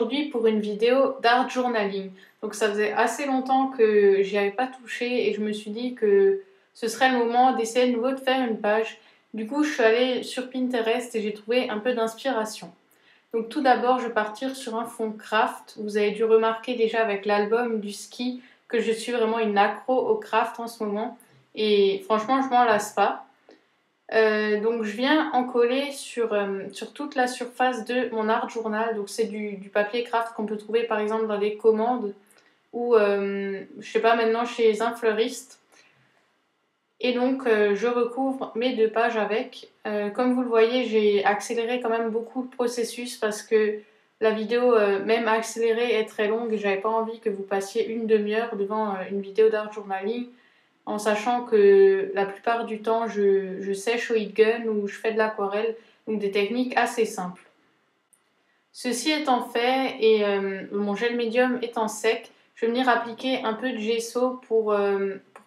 aujourd'hui pour une vidéo d'art journaling. Donc ça faisait assez longtemps que j'y avais pas touché et je me suis dit que ce serait le moment d'essayer de nouveau de faire une page. Du coup, je suis allée sur Pinterest et j'ai trouvé un peu d'inspiration. Donc tout d'abord, je vais partir sur un fond craft. Vous avez dû remarquer déjà avec l'album du ski que je suis vraiment une accro au craft en ce moment. Et franchement, je m'en lasse pas. Donc je viens en coller sur toute la surface de mon art journal. Donc c'est du papier craft qu'on peut trouver par exemple dans des commandes ou je sais pas maintenant chez un fleuriste. Et donc je recouvre mes deux pages avec. Comme vous le voyez, j'ai accéléré quand même beaucoup le processus parce que la vidéo, même accélérée, est très longue et j'avais pas envie que vous passiez une demi-heure devant une vidéo d'art journaling en sachant que la plupart du temps je sèche au heat gun ou je fais de l'aquarelle, donc des techniques assez simples. Ceci étant fait et mon gel médium étant sec, je vais venir appliquer un peu de gesso pour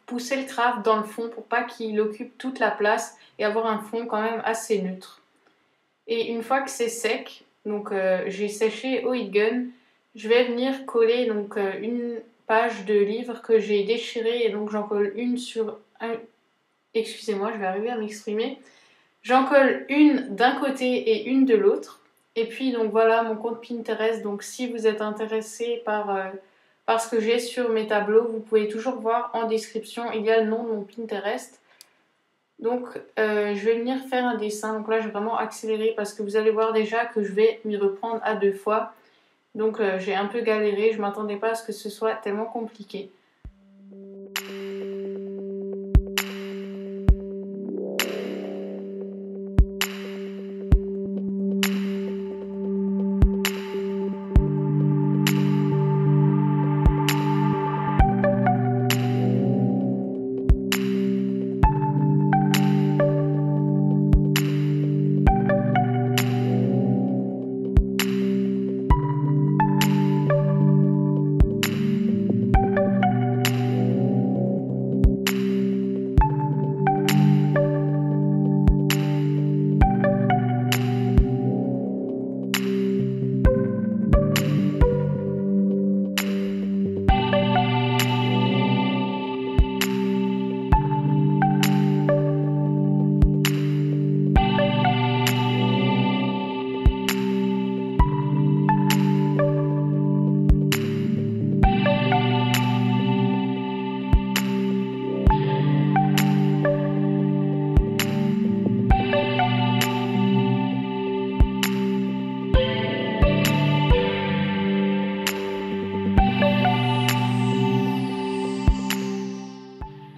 pousser le craft dans le fond pour pas qu'il occupe toute la place et avoir un fond quand même assez neutre. Et une fois que c'est sec, donc j'ai séché au heat gun, je vais venir coller donc une page de livre que j'ai déchirée et donc j'en colle une sur un... Excusez-moi, je vais arriver à m'exprimer. J'en colle une d'un côté et une de l'autre. Et puis donc voilà mon compte Pinterest. Donc si vous êtes intéressé par ce que j'ai sur mes tableaux, vous pouvez toujours voir en description, il y a le nom de mon Pinterest. Donc je vais venir faire un dessin. Donc là je vais vraiment accélérer parce que vous allez voir déjà que je vais m'y reprendre à deux fois. Donc j'ai un peu galéré, je ne m'attendais pas à ce que ce soit tellement compliqué.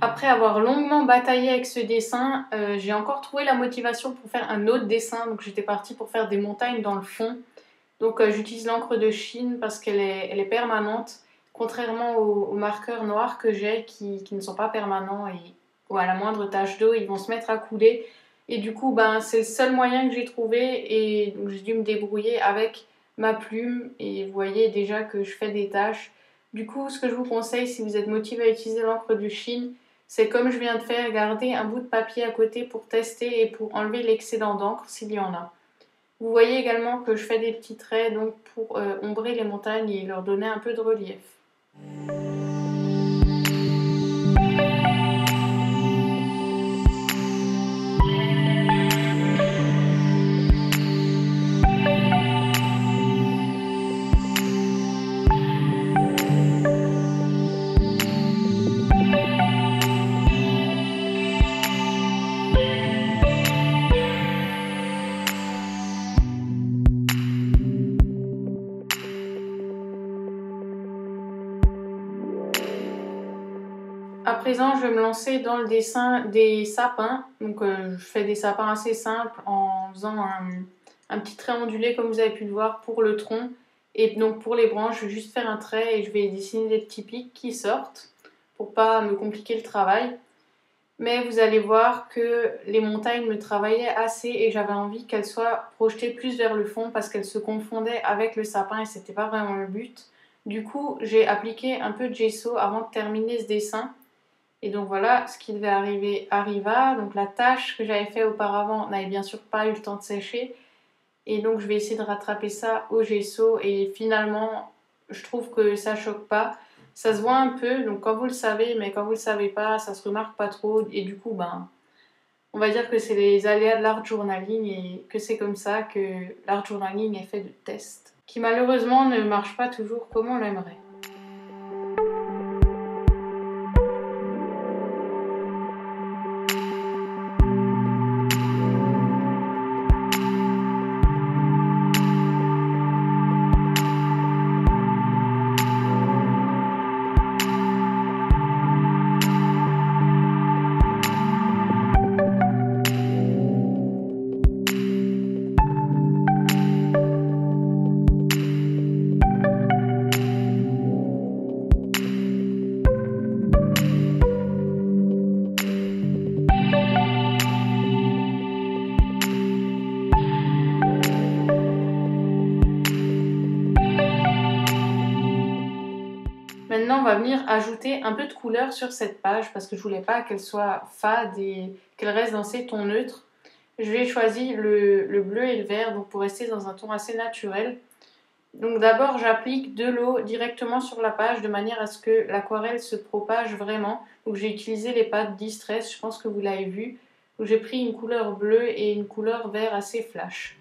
Après avoir longuement bataillé avec ce dessin, j'ai encore trouvé la motivation pour faire un autre dessin. Donc j'étais partie pour faire des montagnes dans le fond. Donc j'utilise l'encre de Chine parce elle est permanente, contrairement aux marqueurs noirs que j'ai qui ne sont pas permanents et ou à la moindre tache d'eau, ils vont se mettre à couler. Et du coup, ben, c'est le seul moyen que j'ai trouvé et donc j'ai dû me débrouiller avec ma plume. Et vous voyez déjà que je fais des taches. Du coup, ce que je vous conseille si vous êtes motivé à utiliser l'encre de Chine, c'est comme je viens de faire, garder un bout de papier à côté pour tester et pour enlever l'excédent d'encre s'il y en a. Vous voyez également que je fais des petits traits donc pour ombrer les montagnes et leur donner un peu de relief. À présent, je vais me lancer dans le dessin des sapins. Donc, je fais des sapins assez simples en faisant un petit trait ondulé, comme vous avez pu le voir, pour le tronc. Et donc, pour les branches, je vais juste faire un trait et je vais dessiner des petits pics qui sortent pour pas me compliquer le travail. Mais vous allez voir que les montagnes me travaillaient assez et j'avais envie qu'elles soient projetées plus vers le fond parce qu'elles se confondaient avec le sapin et c'était pas vraiment le but. Du coup, j'ai appliqué un peu de gesso avant de terminer ce dessin. Et donc voilà, ce qui devait arriver arriva. Donc la tâche que j'avais fait auparavant n'avait bien sûr pas eu le temps de sécher. Et donc je vais essayer de rattraper ça au gesso et finalement je trouve que ça choque pas. Ça se voit un peu, donc quand vous le savez, mais quand vous le savez pas, ça se remarque pas trop et du coup on va dire que c'est les aléas de l'art journaling et que c'est comme ça que l'art journaling est fait de tests qui malheureusement ne marchent pas toujours comme on l'aimerait. Maintenant, on va venir ajouter un peu de couleur sur cette page parce que je voulais pas qu'elle soit fade et qu'elle reste dans ces tons neutres. Je vais choisir le bleu et le vert donc pour rester dans un ton assez naturel. Donc d'abord, j'applique de l'eau directement sur la page de manière à ce que l'aquarelle se propage vraiment. Donc j'ai utilisé les pâtes Distress, je pense que vous l'avez vu. Donc j'ai pris une couleur bleue et une couleur vert assez flash.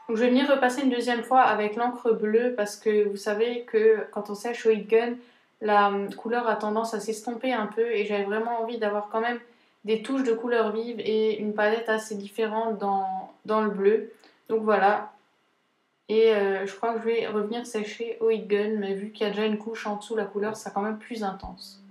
Donc je vais venir repasser une deuxième fois avec l'encre bleue parce que vous savez que quand on sèche au heat gun, la couleur a tendance à s'estomper un peu et j'avais vraiment envie d'avoir quand même des touches de couleur vive et une palette assez différente dans le bleu. Donc voilà. Et je crois que je vais revenir sécher au heat gun, mais vu qu'il y a déjà une couche en dessous, la couleur sera quand même plus intense.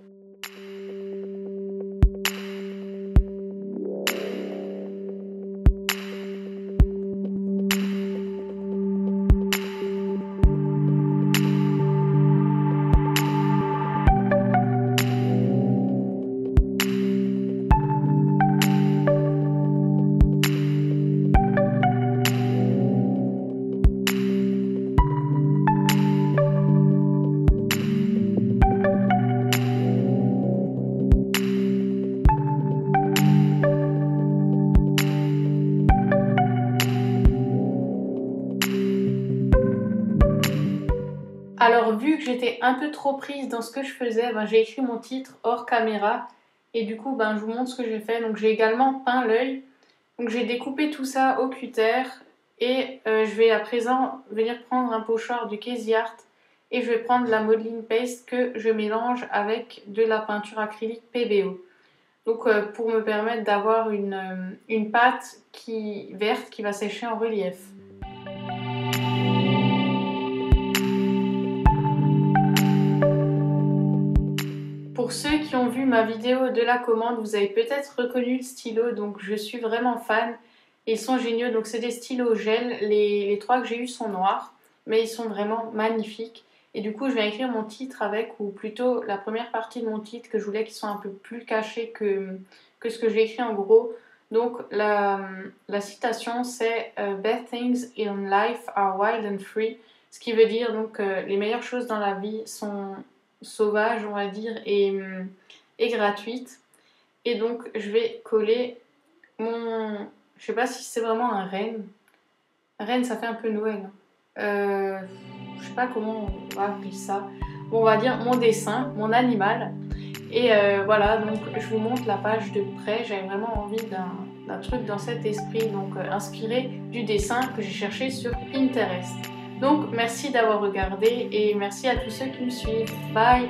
Alors vu que j'étais un peu trop prise dans ce que je faisais, j'ai écrit mon titre hors caméra et du coup je vous montre ce que j'ai fait. Donc j'ai également peint l'œil. Donc j'ai découpé tout ça au cutter et je vais à présent venir prendre un pochoir du Casey Art et je vais prendre la modeling paste que je mélange avec de la peinture acrylique PBO. Donc pour me permettre d'avoir une pâte verte qui va sécher en relief. Pour ceux qui ont vu ma vidéo de la commande, vous avez peut-être reconnu le stylo, donc je suis vraiment fan. Ils sont géniaux, donc c'est des stylos gel, les trois que j'ai eus sont noirs, mais ils sont vraiment magnifiques. Et du coup, je vais écrire mon titre avec, ou plutôt la première partie de mon titre que je voulais qu'il soit un peu plus caché que ce que j'ai écrit en gros. Donc la citation c'est Best things in life are wild and free, ce qui veut dire donc les meilleures choses dans la vie sont sauvage, on va dire, et gratuite. Et donc, je vais coller mon... Je sais pas si c'est vraiment un renne. Renne, ça fait un peu Noël. Je sais pas comment on va appeler ça. Bon, on va dire mon dessin, mon animal. Et voilà, donc je vous montre la page de près. J'avais vraiment envie d'un truc dans cet esprit, donc inspiré du dessin que j'ai cherché sur Pinterest. Donc merci d'avoir regardé et merci à tous ceux qui me suivent. Bye!